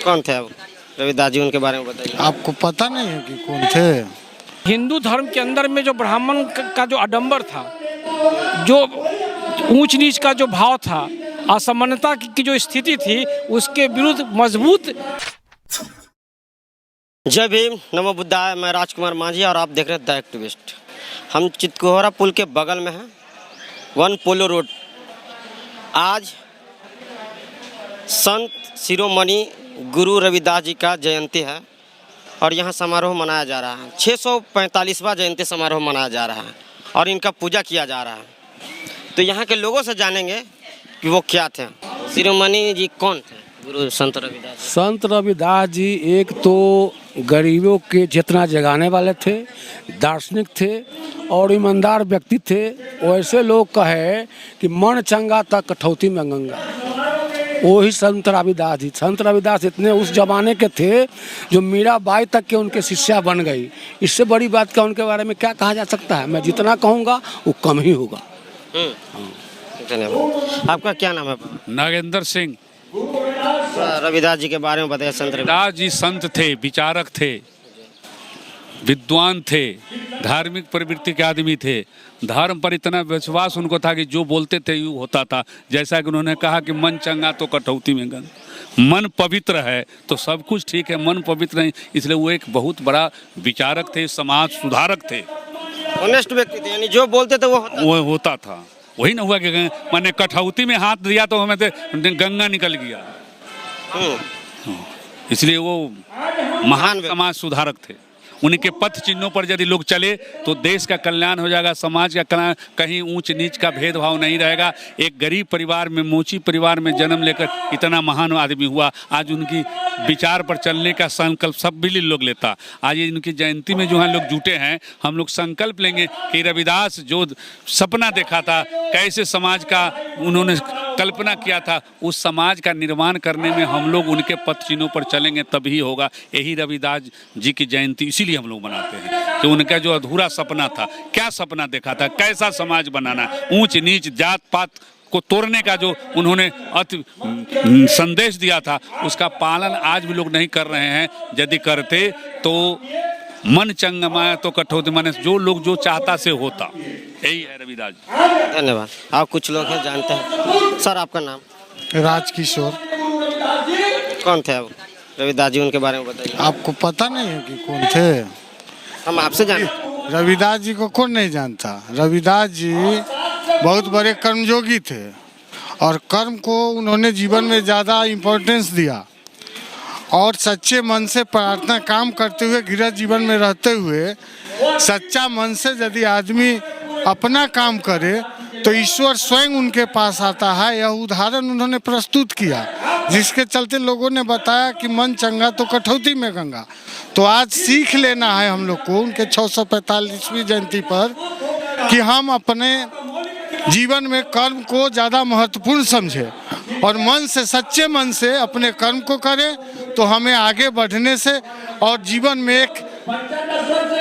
कौन थे अब रविदास जी, उनके बारे में बताइए। आपको पता नहीं है कि कौन थे? हिंदू धर्म के अंदर में जो ब्राह्मण का जो आडंबर था, जो ऊंच नीच का जो भाव था, असमानता की जो स्थिति थी, उसके विरुद्ध मजबूत। जय भीम, नमो बुद्धाय। मैं राजकुमार मांझी और आप देख रहे हैं द एक्टिविस्ट। हम चितकोहरा पुल के बगल में हैं, वन पोलो रोड। आज संत शिरोमणि गुरु रविदास जी का जयंती है और यहाँ समारोह मनाया जा रहा है। 645वां जयंती समारोह मनाया जा रहा है और इनका पूजा किया जा रहा है। तो यहाँ के लोगों से जानेंगे कि वो क्या थे। शिरोमणि जी कौन थे? गुरु संत रविदास। संत रविदास जी एक तो गरीबों के चेतना जगाने वाले थे, दार्शनिक थे और ईमानदार व्यक्ति थे। वैसे लोग कहे कि मन चंगा तक कठौती में गंगा, वही संत रविदास जी। संत रविदास इतने उस जमाने के थे जो मीराबाई तक के उनके शिष्या बन गई। इससे बड़ी बात क्या उनके बारे में क्या कहा जा सकता है? मैं जितना कहूँगा वो कम ही होगा। धन्यवाद। आपका क्या नाम है? नागेंद्र सिंह। रविदास जी के बारे में बताइए। संत रविदास जी संत थे, विचारक थे, विद्वान थे, धार्मिक प्रवृत्ति के आदमी थे। धर्म पर इतना विश्वास उनको था कि जो बोलते थे यूँ होता था। जैसा कि उन्होंने कहा कि मन चंगा तो कटौती में गंगा। मन पवित्र है तो सब कुछ ठीक है, मन पवित्र नहीं, इसलिए वो एक बहुत बड़ा विचारक थे, समाज सुधारक थे, ऑनेस्ट व्यक्ति थे। यानी जो बोलते थे वो होता था। वही ना हुआ कि मैंने कठौती में हाथ दिया तो हमें गंगा निकल गया। इसलिए वो महान समाज सुधारक थे। उनके पथ चिन्हों पर यदि लोग चले तो देश का कल्याण हो जाएगा, समाज का कल्याण, कहीं ऊंच नीच का भेदभाव नहीं रहेगा। एक गरीब परिवार में, मोची परिवार में जन्म लेकर इतना महान आदमी हुआ। आज उनकी विचार पर चलने का संकल्प सब भी लोग लेता। आज इनकी जयंती में जो है लोग जुटे हैं, हम लोग संकल्प लेंगे कि रविदास जो सपना देखा था, कैसे समाज का उन्होंने कल्पना किया था, उस समाज का निर्माण करने में हम लोग उनके पथ चिन्हों पर चलेंगे तभी होगा। यही रविदास जी की जयंती इसीलिए हम लोग मनाते हैं कि उनका जो अधूरा सपना था, क्या सपना देखा था, कैसा समाज बनाना, ऊंच नीच जात पात को तोड़ने का जो उन्होंने अति संदेश दिया था, उसका पालन आज भी लोग नहीं कर रहे हैं। यदि करते तो मन चंगमाया तो कठौती, माने जो लोग जो चाहता से होता। यही है रविदास जी। धन्यवाद। आप कुछ लोग हैं जानते हैं। सर आपका नाम? राजकिशोर। कौन थे अब रविदास जी, उनके बारे में बताइए। आपको पता नहीं है कि कौन थे? हम आपसे जाने। रविदास जी को कौन नहीं जानता? रविदास जी बहुत बड़े कर्मयोगी थे और कर्म को उन्होंने जीवन में ज़्यादा इम्पोर्टेंस दिया और सच्चे मन से प्रार्थना काम करते हुए, गृहस्थ जीवन में रहते हुए सच्चा मन से यदि आदमी अपना काम करे तो ईश्वर स्वयं उनके पास आता है। यह उदाहरण उन्होंने प्रस्तुत किया, जिसके चलते लोगों ने बताया कि मन चंगा तो कठौती में गंगा। तो आज सीख लेना है हम लोग को उनके 645वीं जयंती पर कि हम अपने जीवन में कर्म को ज़्यादा महत्वपूर्ण समझें और मन से, सच्चे मन से अपने कर्म को करें तो हमें आगे बढ़ने से और जीवन में एक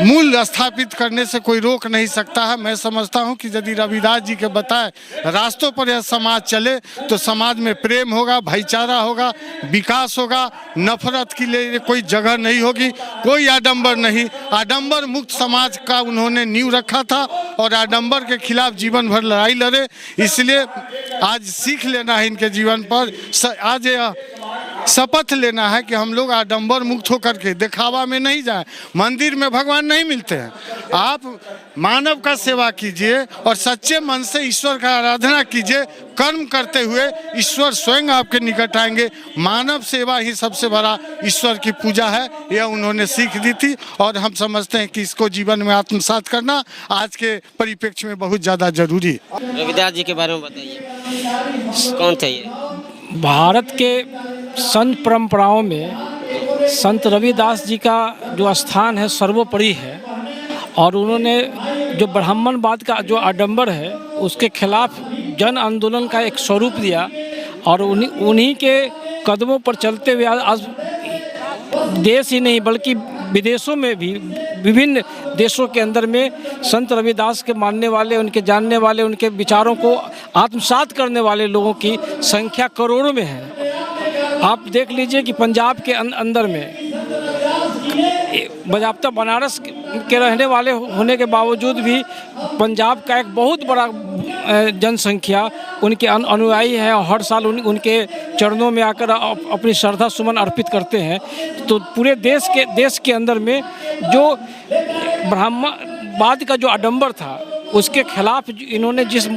मूल्य स्थापित करने से कोई रोक नहीं सकता है। मैं समझता हूं कि यदि रविदास जी के बताए रास्तों पर यह समाज चले तो समाज में प्रेम होगा, भाईचारा होगा, विकास होगा, नफरत के लिए कोई जगह नहीं होगी, कोई आडंबर नहीं। आडंबर मुक्त समाज का उन्होंने नींव रखा था और आडंबर के खिलाफ जीवन भर लड़ाई लड़े। इसलिए आज सीख लेना है इनके जीवन पर, आज यह शपथ लेना है कि हम लोग आडंबर मुक्त होकर के दिखावा में नहीं जाएं। मंदिर में भगवान नहीं मिलते हैं। आप मानव का सेवा कीजिए और सच्चे मन से ईश्वर का आराधना कीजिए। कर्म करते हुए ईश्वर स्वयं आपके निकट आएंगे। मानव सेवा ही सबसे बड़ा ईश्वर की पूजा है, यह उन्होंने सीख दी थी और हम समझते हैं कि इसको जीवन में आत्मसात करना आज के परिप्रेक्ष्य में बहुत ज़्यादा जरूरी है। रविदास जी के बारे में बताइए, कौन थे ये? भारत के संत परंपराओं में संत रविदास जी का जो स्थान है सर्वोपरि है और उन्होंने जो ब्राह्मणवाद का जो आडंबर है उसके खिलाफ जन आंदोलन का एक स्वरूप दिया और उन्हीं के कदमों पर चलते हुए आज देश ही नहीं बल्कि विदेशों में भी, विभिन्न देशों के अंदर में संत रविदास के मानने वाले, उनके जानने वाले, उनके विचारों को आत्मसात करने वाले लोगों की संख्या करोड़ों में है। आप देख लीजिए कि पंजाब के अंदर में बजाबता बनारस के रहने वाले होने के बावजूद भी पंजाब का एक बहुत बड़ा जनसंख्या उनके अनुयायी है और हर साल उनके चरणों में आकर अपनी श्रद्धा सुमन अर्पित करते हैं। तो पूरे देश के अंदर में जो ब्राह्मणवाद का जो आडंबर था उसके खिलाफ इन्होंने जिस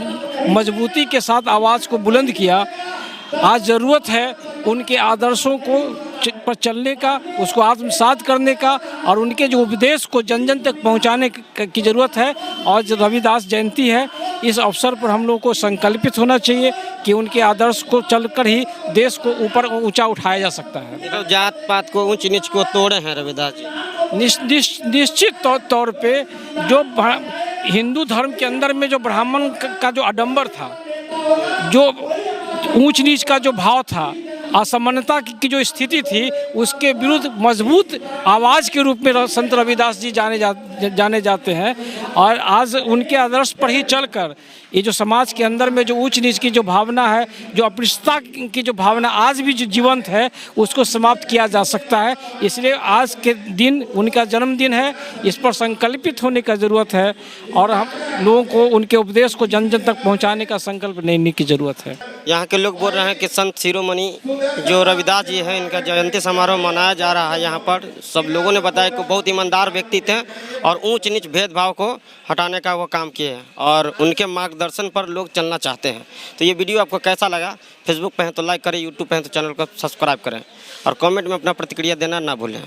मजबूती के साथ आवाज़ को बुलंद किया, आज ज़रूरत है उनके आदर्शों को पर चलने का, उसको आत्मसात करने का और उनके जो उपदेश को जन जन तक पहुंचाने की ज़रूरत है। और जो रविदास जयंती है, इस अवसर पर हम लोगों को संकल्पित होना चाहिए कि उनके आदर्श को चलकर ही देश को ऊपर ऊंचा उठाया जा सकता है। तो जात पात को ऊंच नीच को तोड़े हैं रविदास जी। निश्चित तौर पे जो हिंदू धर्म के अंदर में जो ब्राह्मण का जो आडंबर था, जो ऊंच नीच का जो भाव था, असमानता की जो स्थिति थी, उसके विरुद्ध मजबूत आवाज़ के रूप में संत रविदास जी जाने जाते हैं। और आज उनके आदर्श पर ही चलकर ये जो समाज के अंदर में जो ऊंच नीच की जो भावना है, जो अपृष्टता की जो भावना आज भी जो जीवंत है, उसको समाप्त किया जा सकता है। इसलिए आज के दिन उनका जन्मदिन है, इस पर संकल्पित होने का ज़रूरत है और हम लोगों को उनके उपदेश को जन जन तक पहुँचाने का संकल्प लेने की ज़रूरत है। यहाँ के लोग बोल रहे हैं कि संत शिरोमणि जो रविदास जी हैं, इनका जयंती समारोह मनाया जा रहा है। यहाँ पर सब लोगों ने बताया कि बहुत ईमानदार व्यक्ति थे और ऊंच नीच भेदभाव को हटाने का वो काम किए हैं और उनके मार्गदर्शन पर लोग चलना चाहते हैं। तो ये वीडियो आपको कैसा लगा? फेसबुक पे हैं तो लाइक करें, यूट्यूब पे हैं तो चैनल को सब्सक्राइब करें और कमेंट में अपना प्रतिक्रिया देना ना भूलें।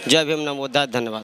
जय भीम, नमो बुद्धाय, धन्यवाद।